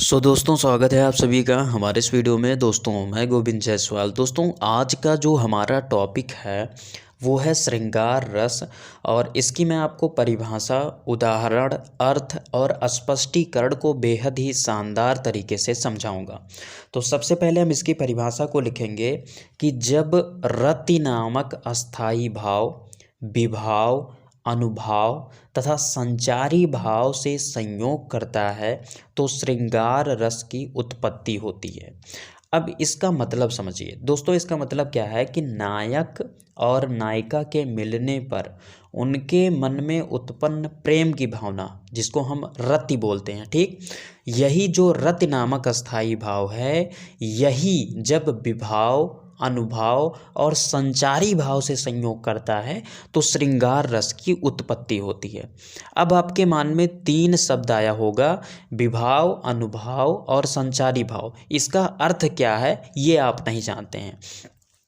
दोस्तों स्वागत है आप सभी का हमारे इस वीडियो में। दोस्तों मैं गोविंद जायसवाल। दोस्तों आज का जो हमारा टॉपिक है वो है श्रृंगार रस, और इसकी मैं आपको परिभाषा, उदाहरण, अर्थ और स्पष्टीकरण को बेहद ही शानदार तरीके से समझाऊंगा। तो सबसे पहले हम इसकी परिभाषा को लिखेंगे कि जब रति नामक अस्थाई भाव, विभाव, अनुभाव तथा संचारी भाव से संयोग करता है तो श्रृंगार रस की उत्पत्ति होती है। अब इसका मतलब समझिए दोस्तों, इसका मतलब क्या है कि नायक और नायिका के मिलने पर उनके मन में उत्पन्न प्रेम की भावना, जिसको हम रति बोलते हैं, ठीक, यही जो रति नामक अस्थाई भाव है, यही जब विभाव, अनुभाव और संचारी भाव से संयोग करता है तो श्रृंगार रस की उत्पत्ति होती है। अब आपके मन में तीन शब्द आया होगा, विभाव, अनुभाव और संचारी भाव। इसका अर्थ क्या है ये आप नहीं जानते हैं।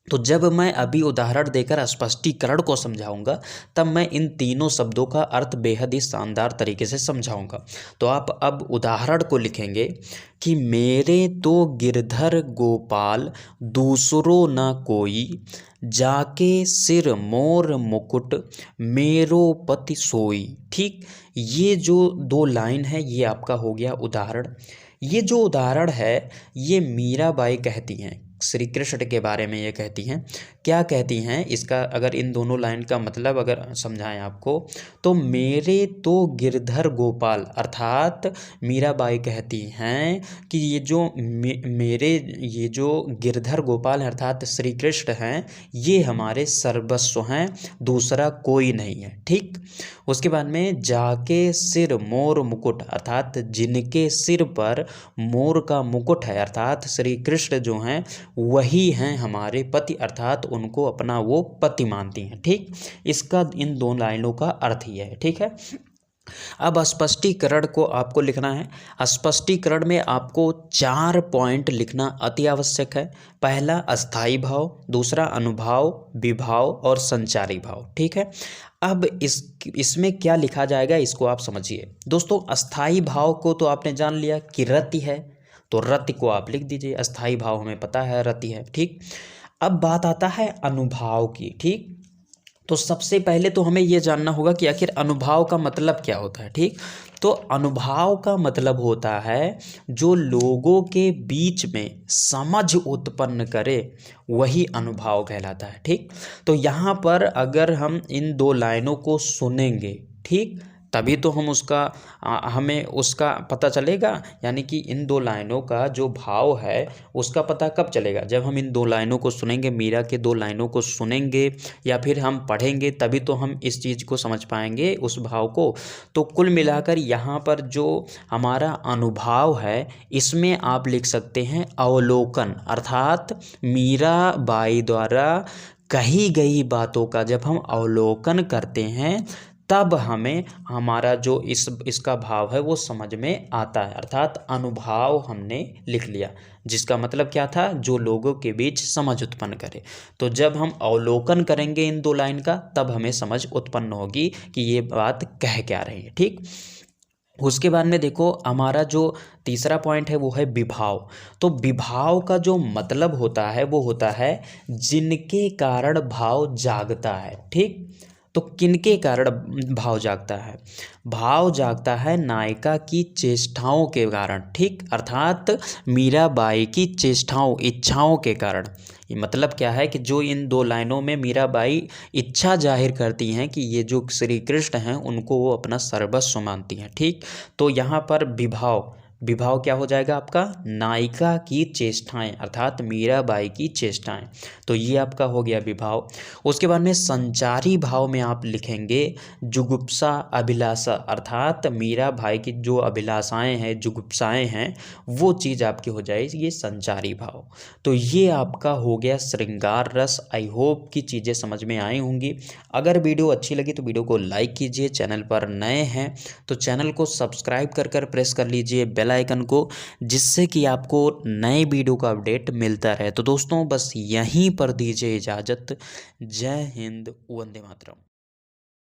तो जब मैं अभी उदाहरण देकर स्पष्टीकरण को समझाऊंगा तब मैं इन तीनों शब्दं का अर्थ बेहद ही शानदार तरीके से समझाऊंगा। तो आप अब उदाहरण को लिखेंगे कि मेरे तो गिरधर गोपाल दूसरो न कोई, जाके सिर मोर मुकुट मेरो पति सोई। ठीक, ये जो दो लाइन है ये आपका हो गया उदाहरण। ये जो उदाहरण है ये मीराबाई कहती हैं, श्री कृष्ण के बारे में ये कहती हैं। क्या कहती हैं, इसका अगर इन दोनों लाइन का मतलब अगर समझाएं आपको तो मेरे तो गिरधर गोपाल, अर्थात मीराबाई कहती हैं कि ये जो मेरे ये जो गिरधर गोपाल हैं अर्थात श्री कृष्ण हैं, ये हमारे सर्वस्व हैं, दूसरा कोई नहीं है। ठीक, उसके बाद में जाके सिर मोर मुकुट, अर्थात जिनके सिर पर मोर का मुकुट है अर्थात श्री कृष्ण जो हैं वही हैं हमारे पति, अर्थात उनको अपना वो पति मानती हैं। ठीक, इसका इन दो लाइनों का अर्थ ही है। ठीक है, अब स्पष्टीकरण को आपको लिखना है। स्पष्टीकरण में आपको 4 पॉइंट लिखना अति आवश्यक है। पहला अस्थाई भाव, दूसरा अनुभाव, विभाव और संचारी भाव। ठीक है, अब इसमें क्या लिखा जाएगा इसको आप समझिए। दोस्तों अस्थाई भाव को तो आपने जान लिया कि रति है, तो रति को आप लिख दीजिए। अस्थाई भाव हमें पता है रति है। ठीक, अब बात आता है अनुभाव की। ठीक, तो सबसे पहले तो हमें यह जानना होगा कि आखिर अनुभाव का मतलब क्या होता है। ठीक, तो अनुभाव का मतलब होता है जो लोगों के बीच में समझ उत्पन्न करे वही अनुभाव कहलाता है। ठीक, तो यहाँ पर अगर हम इन दो लाइनों को सुनेंगे, ठीक, तभी तो हम हमें उसका पता चलेगा, यानी कि इन दो लाइनों का जो भाव है उसका पता कब चलेगा, जब हम इन दो लाइनों को सुनेंगे, मीरा के दो लाइनों को सुनेंगे या फिर हम पढ़ेंगे, तभी तो हम इस चीज़ को समझ पाएंगे, उस भाव को। तो कुल मिलाकर यहाँ पर जो हमारा अनुभाव है इसमें आप लिख सकते हैं अवलोकन, अर्थात मीराबाई द्वारा कही गई बातों का जब हम अवलोकन करते हैं तब हमें हमारा जो इसका भाव है वो समझ में आता है, अर्थात अनुभाव हमने लिख लिया, जिसका मतलब क्या था, जो लोगों के बीच समझ उत्पन्न करे। तो जब हम अवलोकन करेंगे इन दो लाइन का तब हमें समझ उत्पन्न होगी कि ये बात कह क्या रही है। ठीक, उसके बाद में देखो हमारा जो तीसरा पॉइंट है वो है विभाव। तो विभाव का जो मतलब होता है वो होता है जिनके कारण भाव जागता है। ठीक, तो किनके कारण भाव जागता है, भाव जागता है नायिका की चेष्टाओं के कारण। ठीक, अर्थात मीराबाई की चेष्टाओं, इच्छाओं के कारण। ये मतलब क्या है कि जो इन दो लाइनों में मीराबाई इच्छा जाहिर करती हैं कि ये जो श्री कृष्ण हैं उनको वो अपना सर्वस्व मानती हैं। ठीक, तो यहाँ पर विभाव क्या हो जाएगा आपका, नायिका की चेष्टाएं, अर्थात मीराबाई की चेष्टाएं। तो ये आपका हो गया विभाव। उसके बाद में संचारी भाव में आप लिखेंगे जुगुप्सा, अभिलाषा, अर्थात मीराबाई की जो अभिलाषाएं हैं, जुगुप्साएं हैं, वो चीज़ आपकी हो जाएगी ये संचारी भाव। तो ये आपका हो गया श्रृंगार रस। आई होप कि चीज़ें समझ में आई होंगी। अगर वीडियो अच्छी लगी तो वीडियो को लाइक कीजिए, चैनल पर नए हैं तो चैनल को सब्सक्राइब कर प्रेस कर लीजिए बेल आइकन को, जिससे कि आपको नए वीडियो का अपडेट मिलता रहे। तो दोस्तों बस यहीं पर दीजिए इजाज़त। जय हिंद, वंदे मातरम।